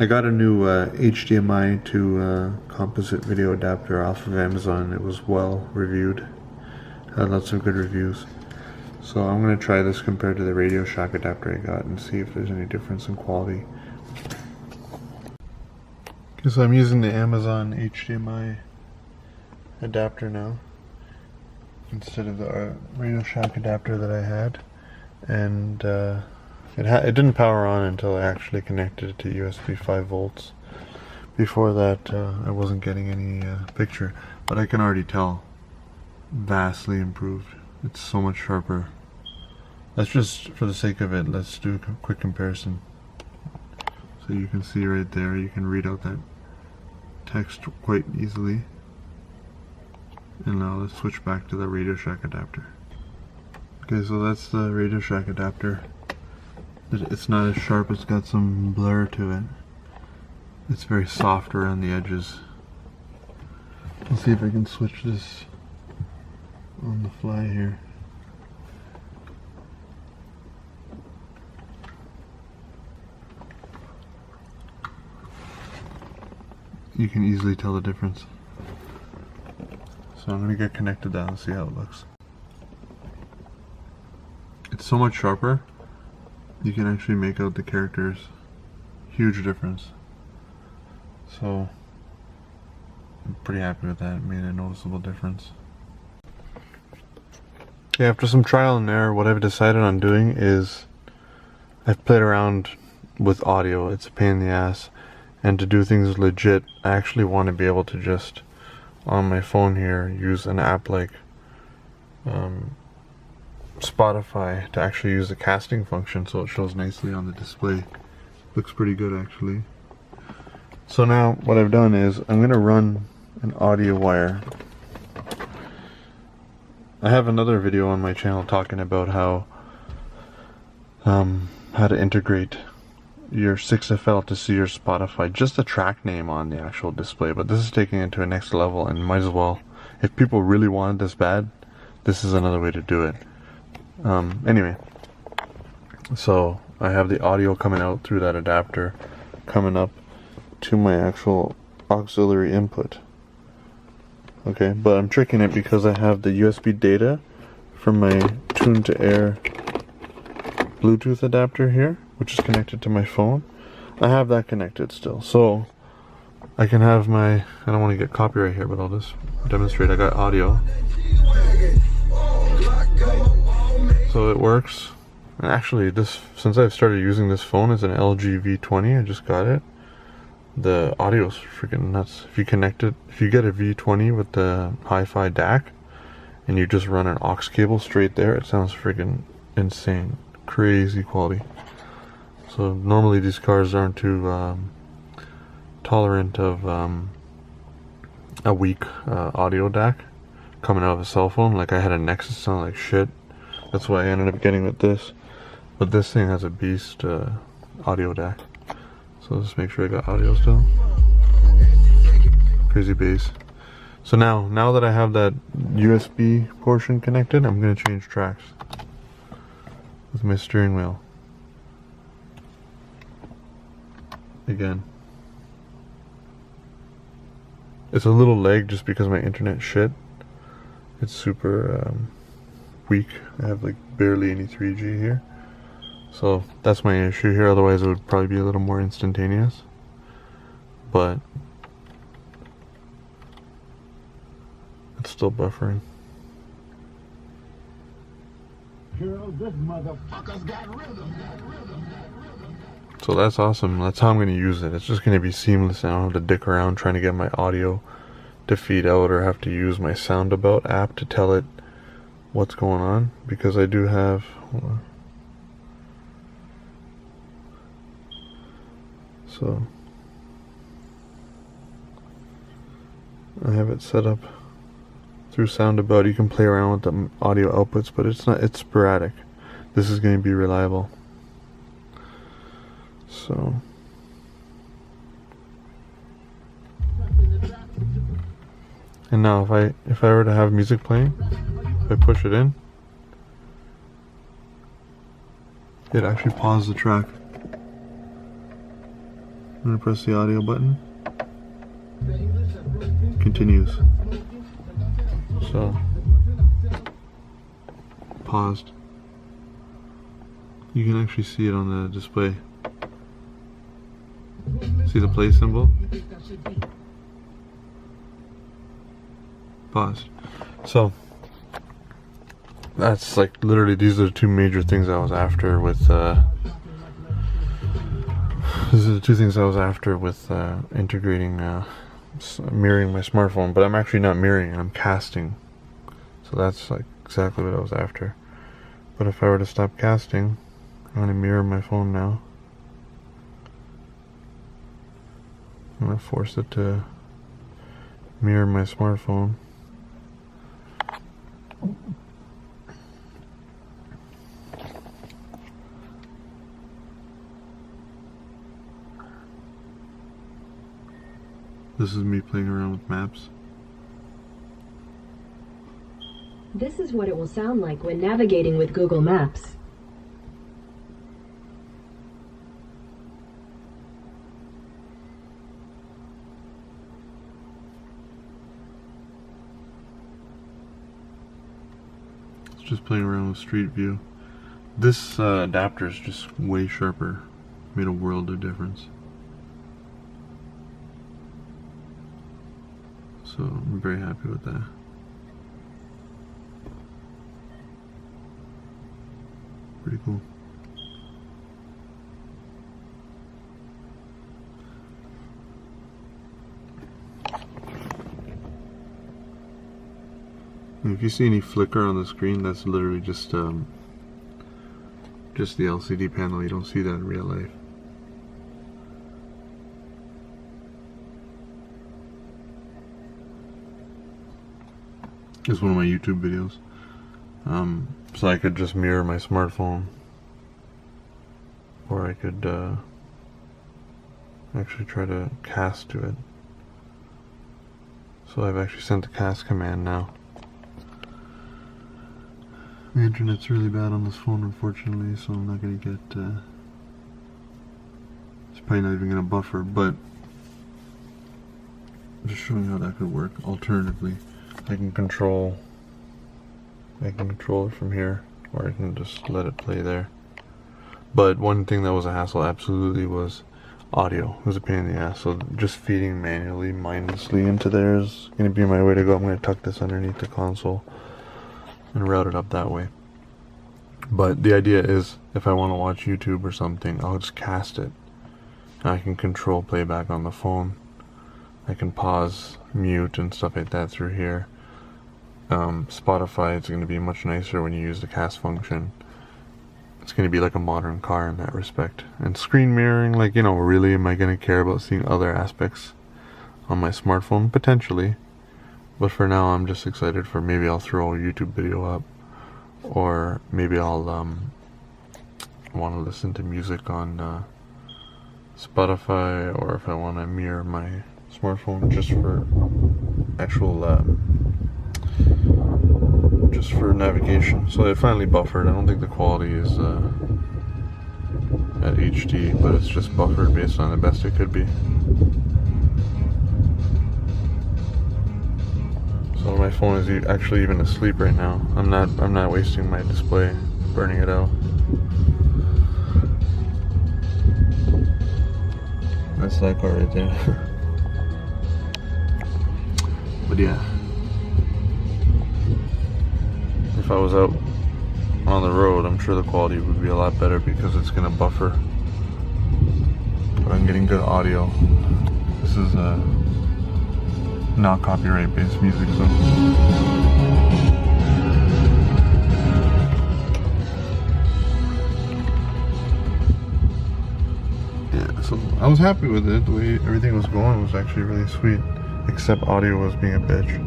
I got a new HDMI to composite video adapter off of Amazon. It was well reviewed. Had lots of good reviews. So I'm going to try this compared to the Radio Shack adapter I got and see if there's any difference in quality. Okay, so I'm using the Amazon HDMI adapter now instead of the Radio Shack adapter that I had, and it didn't power on until I actually connected it to USB 5 volts. Before that I wasn't getting any picture, but I can already tell vastly improved. It's so much sharper. Let's just, for the sake of it, let's do a quick comparison. So you can see right there, you can read out that text quite easily. And now let's switch back to the Radio Shack adapter. Okay, so that's the Radio Shack adapter. It's not as sharp, it's got some blur to it. It's very soft around the edges. Let's see if I can switch this on the fly here. You can easily tell the difference. So I'm going to get connected down and see how it looks. It's so much sharper, you can actually make out the characters. Huge difference. So I'm pretty happy with that. It made a noticeable difference. Okay, after some trial and error, what I've decided on doing is I've played around with audio. It's a pain in the ass. And to do things legit, I actually want to be able to just, on my phone here, use an app like Spotify to actually use the casting function so it shows nicely on the display. Looks pretty good actually. So now what I've done is I'm going to run an audio wire. I have another video on my channel talking about how to integrate your 6FL to see your Spotify, just the track name on the actual display, but this is taking it to a next level, and might as well, if people really wanted this bad, this is another way to do it. Anyway, so I have the audio coming out through that adapter, coming up to my actual auxiliary input. Okay, but I'm tricking it because I have the USB data from my Tune to Air Bluetooth adapter here, which is connected to my phone. I have that connected still, so I can have my, I don't want to get copyright here, but I'll just demonstrate. I got audio, so it works. And actually, this, since I've started using this phone, it's an LG V20. I just got it. The audio's freaking nuts. If you connect it, if you get a V20 with the hi-fi DAC and you just run an aux cable straight there, it sounds freaking insane. Crazy quality. So normally these cars aren't too tolerant of a weak audio DAC coming out of a cell phone. Like I had a Nexus sound like shit. That's why I ended up getting with this. But this thing has a beast audio DAC. So let's make sure I got audio still. Crazy bass. So now that I have that USB portion connected, I'm gonna change tracks with my steering wheel. Again. It's a little lag just because my internet shit. It's super weak. I have like barely any 3G here. So that's my issue here, otherwise it would probably be a little more instantaneous. But it's still buffering. This motherfucker's got rhythm. So that's awesome. That's how I'm going to use it. It's just going to be seamless. I don't have to dick around trying to get my audio to feed out or have to use my Soundabout app to tell it what's going on, because I do have, hold on. So I have it set up through Soundabout. You can play around with the audio outputs, but it's sporadic. This is going to be reliable. So and now if I were to have music playing, if I push it in, it actually pauses the track. I'm gonna press the audio button. Continues. So, paused. You can actually see it on the display. See the play symbol? Paused. So, that's like literally, these are the two major things I was after with integrating mirroring my smartphone, but I'm actually not mirroring, I'm casting. So that's like exactly what I was after. But if I were to stop casting, I'm going to mirror my phone now. I'm going to force it to mirror my smartphone. This is me playing around with maps. This is what it will sound like when navigating with Google Maps. It's just playing around with Street View. This adapter is just way sharper. Made a world of difference. So I'm very happy with that. Pretty cool. And if you see any flicker on the screen, that's literally just the LCD panel. You don't see that in real life. It's one of my YouTube videos. So I could just mirror my smartphone, or I could actually try to cast to it. So I've actually sent the cast command now. The internet's really bad on this phone, unfortunately, so I'm not going to get it's probably not even going to buffer, but I'm just showing how that could work. Alternatively, I can control it from here, or I can just let it play there. But one thing that was a hassle absolutely was audio. It was a pain in the ass, so just feeding manually, mindlessly into there is going to be my way to go. I'm going to tuck this underneath the console and route it up that way. But the idea is, if I want to watch YouTube or something, I'll just cast it. I can control playback on the phone. I can pause, mute, and stuff like that through here. Spotify, it's going to be much nicer when you use the cast function. It's going to be like a modern car in that respect. And screen mirroring, like, you know, really am I going to care about seeing other aspects on my smartphone? Potentially. But for now, I'm just excited for maybe I'll throw a YouTube video up, or maybe I'll want to listen to music on Spotify, or if I want to mirror my smartphone just for actual just for navigation. So it finally buffered. I don't think the quality is at HD, but it's just buffered based on the best it could be. So my phone is actually even asleep right now. I'm not wasting my display, burning it out. That's that car right there. But yeah, if I was out on the road, I'm sure the quality would be a lot better because it's gonna buffer. But I'm getting good audio. This is not copyright based music, so yeah, so I was happy with it. The way everything was going was actually really sweet, except audio was being a bitch.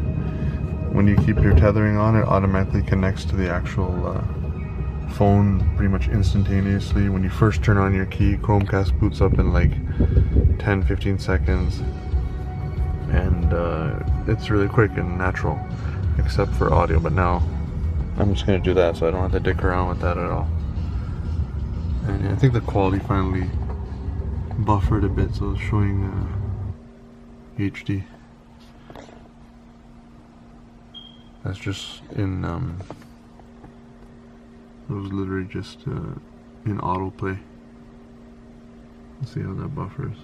When you keep your tethering on, it automatically connects to the actual phone pretty much instantaneously. When you first turn on your key, Chromecast boots up in like 10-15 seconds, and it's really quick and natural, except for audio. But now I'm just gonna do that, so I don't have to dick around with that at all. And I think the quality finally buffered a bit, so it's showing HD. That's just in it was literally just in autoplay. Let's see how that buffers.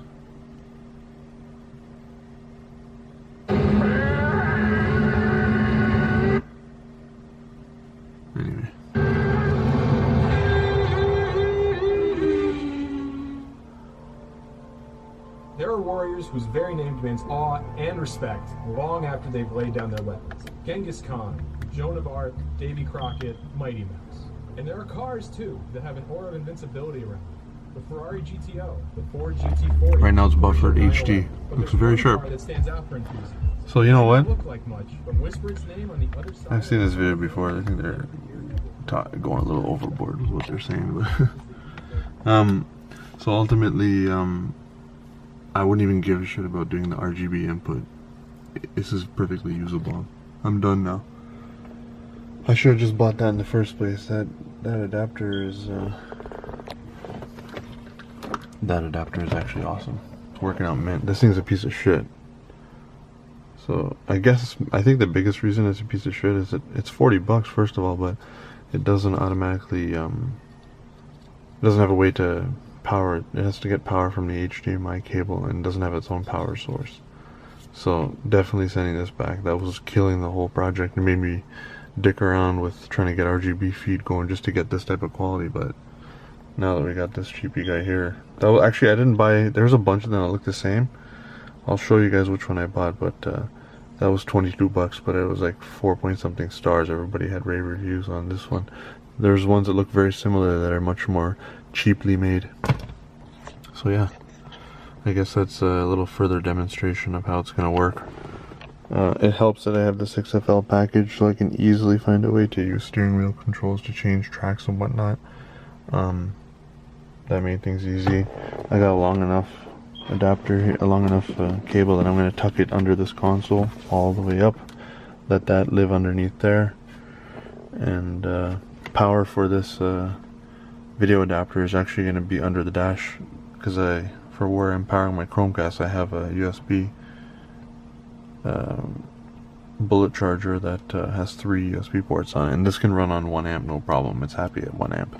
Anyway. There are warriors whose very name demands awe and respect long after they've laid down their weapons. Genghis Khan, Joan of Arc, Davy Crockett, Mighty Mouse. And there are cars, too, that have an aura of invincibility around them. The Ferrari GTO, the Ford GT40. Right now it's buffered HD. Looks very sharp. That stands out for enthusiasts. So you know what? Look like much, but whisper its name on the other side. I've seen this video before. I think they're going a little overboard with what they're saying, but so ultimately, I wouldn't even give a shit about doing the RGB input. This is perfectly usable. I'm done now. I should have just bought that in the first place. That adapter is actually awesome. It's working out mint. This thing's a piece of shit. So I think the biggest reason it's a piece of shit is that it's $40 first of all, but it doesn't automatically it doesn't have a way to power it. It has to get power from the HDMI cable and doesn't have its own power source. So definitely sending this back. That was killing the whole project and made me dick around with trying to get RGB feed going just to get this type of quality. But now that we got this cheapy guy here, that was, actually I didn't buy. There's a bunch of them that look the same. I'll show you guys which one I bought, but that was $22, but it was like 4-point-something stars. Everybody had rave reviews on this one. There's ones that look very similar that are much more cheaply made. So yeah, I guess that's a little further demonstration of how it's going to work. It helps that I have the 6FL package, so I can easily find a way to use steering wheel controls to change tracks and whatnot. That made things easy. I got a long enough adapter here, a long enough cable that I'm going to tuck it under this console all the way up, let that live underneath there, and power for this video adapter is actually going to be under the dash, because for where I'm powering my Chromecast, I have a USB bullet charger that has 3 USB ports on it, and this can run on 1 amp no problem. It's happy at 1 amp.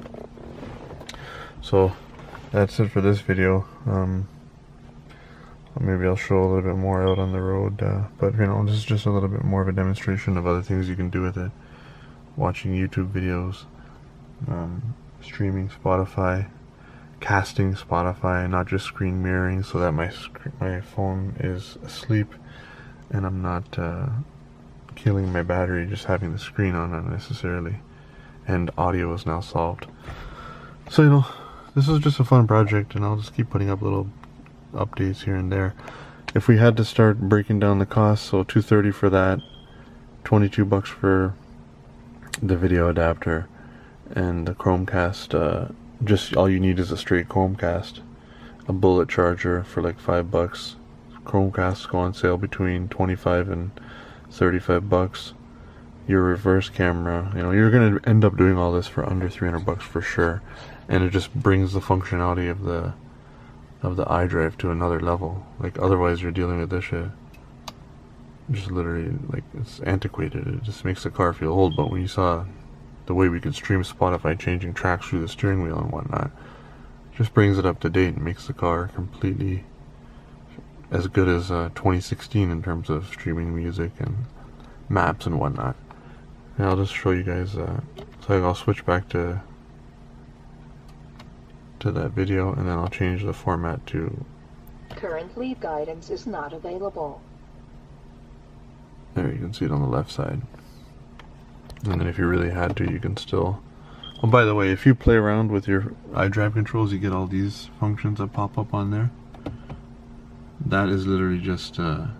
So that's it for this video. Maybe I'll show a little bit more out on the road, but you know, this is just a little bit more of a demonstration of other things you can do with it. Watching YouTube videos, streaming Spotify, casting Spotify, not just screen mirroring, so that my phone is asleep and I'm not killing my battery just having the screen on unnecessarily. And audio is now solved. So you know, this is just a fun project, and I'll just keep putting up little updates here and there. If we had to start breaking down the cost, so $230 for that, $22 for the video adapter, and the Chromecast. Just all you need is a straight Chromecast, a bullet charger for like $5. Chromecasts go on sale between $25 and $35. Your reverse camera, you know, you're gonna end up doing all this for under $300 for sure, and it just brings the functionality of the Idrive to another level. Like otherwise you're dealing with this shit, just literally like it's antiquated. It just makes the car feel old. But when you saw the way we could stream Spotify changing tracks through the steering wheel and whatnot, just brings it up to date and makes the car completely as good as 2016 in terms of streaming music and maps and whatnot. And I'll just show you guys so I'll switch back to that video, and then I'll change the format to current lead guidance is not available. There, you can see it on the left side. And then if you really had to, you can still... Oh, by the way, if you play around with your iDrive controls, you get all these functions that pop up on there. That is literally just I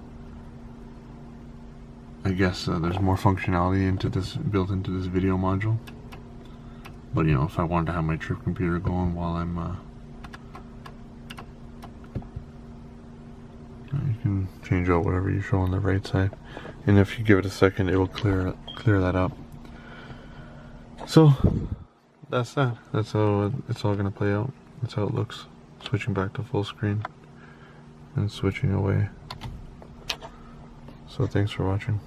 guess there's more functionality built into this video module. But you know, if I wanted to have my trip computer going while I'm you can change out whatever you show on the right side, and if you give it a second, it will clear that up. So that's that. That's how it's all gonna play out. That's how it looks. switching back to full screen, and switching away. So thanks for watching.